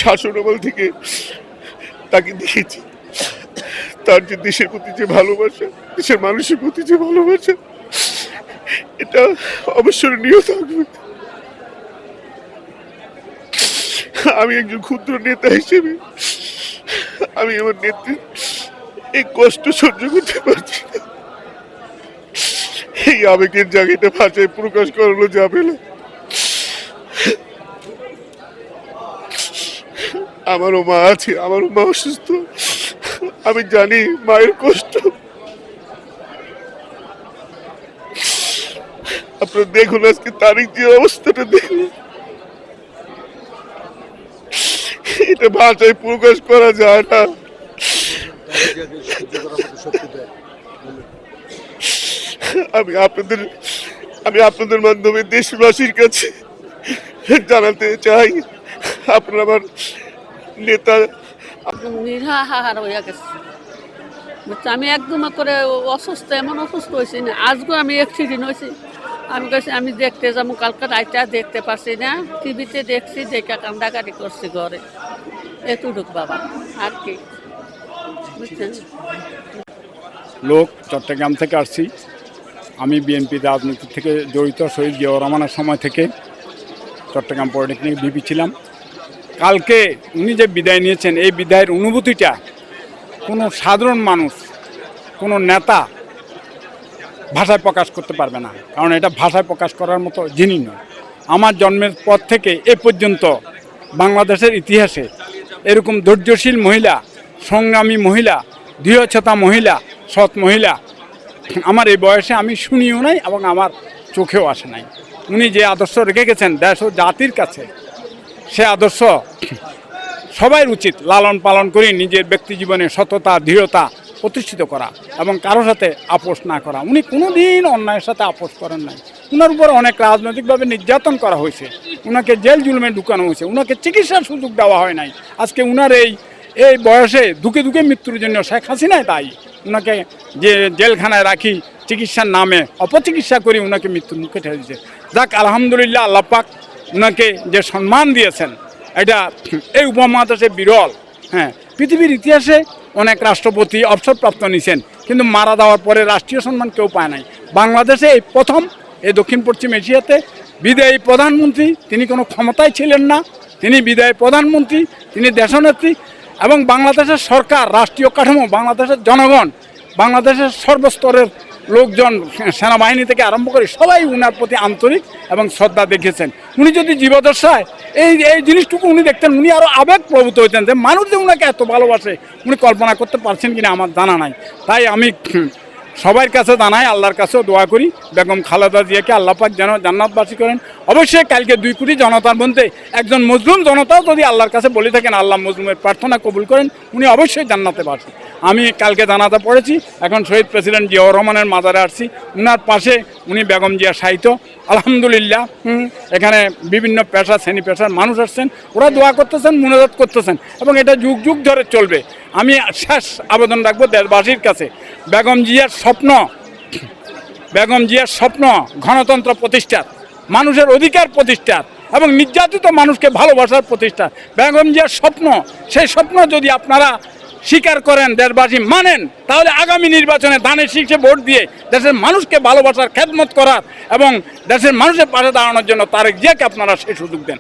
শাসনামল থেকে তাকে দেখেছি। তার যে দেশের প্রতি যে ভালোবাসা, দেশের মানুষের প্রতি যে ভালোবাসা, এটা অবসরণীয় থাকবে। আমি একজন ক্ষুদ্র নেতা হিসেবে আমি আমার নেত্রীর এই কষ্ট সহ্য করতে পারছি না। এই আবেগের জায়গাটা ভাষায় প্রকাশ করানো যাবে না। আমারও মা আছে, আমারও মা অসুস্থ, আমি জানি মায়ের কষ্ট। আপনারা দেখুন আজকে তারিখ যে অবস্থাটা দেখুন, এটা ভাষায় প্রকাশ করা যায় না। আমি আপনাদের মাধ্যমে দেশবাসীর কাছে জানাতে চাই, আপনারা আমার নেতা। নিরাহার হয়ে গেছে, আমি একদম করে অসুস্থ, এমন অসুস্থ হয়েছি না। আজকেও আমি অ্যাক্সিডেন্ট হয়েছি। আমি কাছে আমি দেখতে যাবো, কালকে রাইটা দেখতে পারছি না, টিভিতে দেখছি, দেখে কান্দাকাটি করছি ঘরে। এতটুক বাবা, আর কি বুঝছেন। লোক চট্টগ্রাম থেকে আসছি। আমি বিএনপি রাজনীতি থেকে জড়িত, শহীদ জিয়াউর রহমানের সময় থেকে চট্টগ্রাম পলিটেকনিক ভিপি ছিলাম। কালকে উনি যে বিদায় নিয়েছেন, এই বিদায়ের অনুভূতিটা কোনো সাধারণ মানুষ, কোনো নেতা ভাষায় প্রকাশ করতে পারবে না, কারণ এটা ভাষায় প্রকাশ করার মতো জিনিস নয়। আমার জন্মের পর থেকে এ পর্যন্ত বাংলাদেশের ইতিহাসে এরকম ধৈর্যশীল মহিলা, সংগ্রামী মহিলা, দৃঢ়চেতা মহিলা, সৎ মহিলা আমার এই বয়সে আমি শুনিও নাই এবং আমার চোখেও আসে নাই। উনি যে আদর্শ রেখে গেছেন দেশ ও জাতির কাছে, সে আদর্শ সবাই উচিত লালন পালন করে নিজের ব্যক্তি জীবনে সততা, দৃঢ়তা প্রতিষ্ঠিত করা এবং কারোর সাথে আপোষ না করা। উনি কোনোদিন অন্যায়ের সাথে আপোষ করেন নাই। উনার উপর অনেক রাজনৈতিকভাবে নির্যাতন করা হয়েছে, উনাকে জেল জুলমে ঢুকানো হয়েছে, উনাকে চিকিৎসার সুযোগ দেওয়া হয় নাই। আজকে উনার এই বয়সে ধুকে ধুকে মৃত্যুর জন্য শেখ হাসিনাই দায়ী। উনাকে যে জেলখানায় রাখি চিকিৎসার নামে অপচিকিৎসা করে উনাকে মৃত্যুর মুখে ঠেলে দিয়েছে। যাক, আলহামদুলিল্লাহ, আল্লাহ পাক উনাকে যে সম্মান দিয়েছেন এটা এই উপমহাদেশে বিরল। হ্যাঁ, পৃথিবীর ইতিহাসে অনেক রাষ্ট্রপতি অবসরপ্রাপ্ত নিয়েছেন, কিন্তু মারা যাওয়ার পরে রাষ্ট্রীয় সম্মান কেউ পায় নাই। বাংলাদেশে এই প্রথম, এই দক্ষিণ পশ্চিম এশিয়াতে বিদায়ী প্রধানমন্ত্রী, তিনি কোনো ক্ষমতায় ছিলেন না, তিনি বিদায়ী প্রধানমন্ত্রী, তিনি দেশনেত্রী। এবং বাংলাদেশের সরকার, রাষ্ট্রীয় কাঠামো, বাংলাদেশের জনগণ, বাংলাদেশের সর্বস্তরের লোকজন, সেনাবাহিনী থেকে আরম্ভ করে সবাই উনার প্রতি আন্তরিক এবং শ্রদ্ধা দেখেছেন। উনি যদি জীবদশায় এই জিনিসটুকু উনি দেখতেন, উনি আরও আবেগপ্রবূত হইতেন যে মানুষ যে উনাকে এত ভালোবাসে উনি কল্পনা করতে পারছেন কিনা আমার জানা নাই। তাই আমি সবার কাছে জানাই, আল্লাহর কাছেও দোয়া করি বেগম খালেদা জিয়াকে আল্লাহ পাক যেন জান্নাতবাসী করেন। অবশ্যই কালকে 2 কোটি জনতার মধ্যে একজন মজলুম জনতাও যদি আল্লাহর কাছে বলে থাকেন আল্লাহ মজলুমের প্রার্থনা কবুল করেন, উনি অবশ্যই জান্নাতে বাসী। আমি কালকে জানাজা পড়েছি, এখন শহীদ প্রেসিডেন্ট জিয়াউর রহমানের মাজারে আসছি। উনার পাশে উনি বেগম জিয়া সাহিত্য, আলহামদুলিল্লাহ। এখানে বিভিন্ন পেশা, শ্রেণী পেশার মানুষ আসছেন, ওরা দোয়া করতেছেন, মুনাজাত করতেছেন এবং এটা যুগ যুগ ধরে চলবে। আমি শেষ আবেদন রাখবো দেশবাসীর কাছে, বেগম জিয়ার স্বপ্ন গণতন্ত্র প্রতিষ্ঠার, মানুষের অধিকার প্রতিষ্ঠার এবং নির্যাতিত মানুষকে ভালোবাসার প্রতিষ্ঠা। বেগম জিয়ার স্বপ্ন, সেই স্বপ্ন যদি আপনারা স্বীকার করেন, দেশবাসী মানেন, তাহলে আগামী নির্বাচনে ধানের শীর্ষে ভোট দিয়ে দেশের মানুষকে ভালোবাসার খেদমত করার এবং দেশের মানুষের পাশে দাঁড়ানোর জন্য তারেক জিয়াকে আপনারা সেই সুযোগ দেন।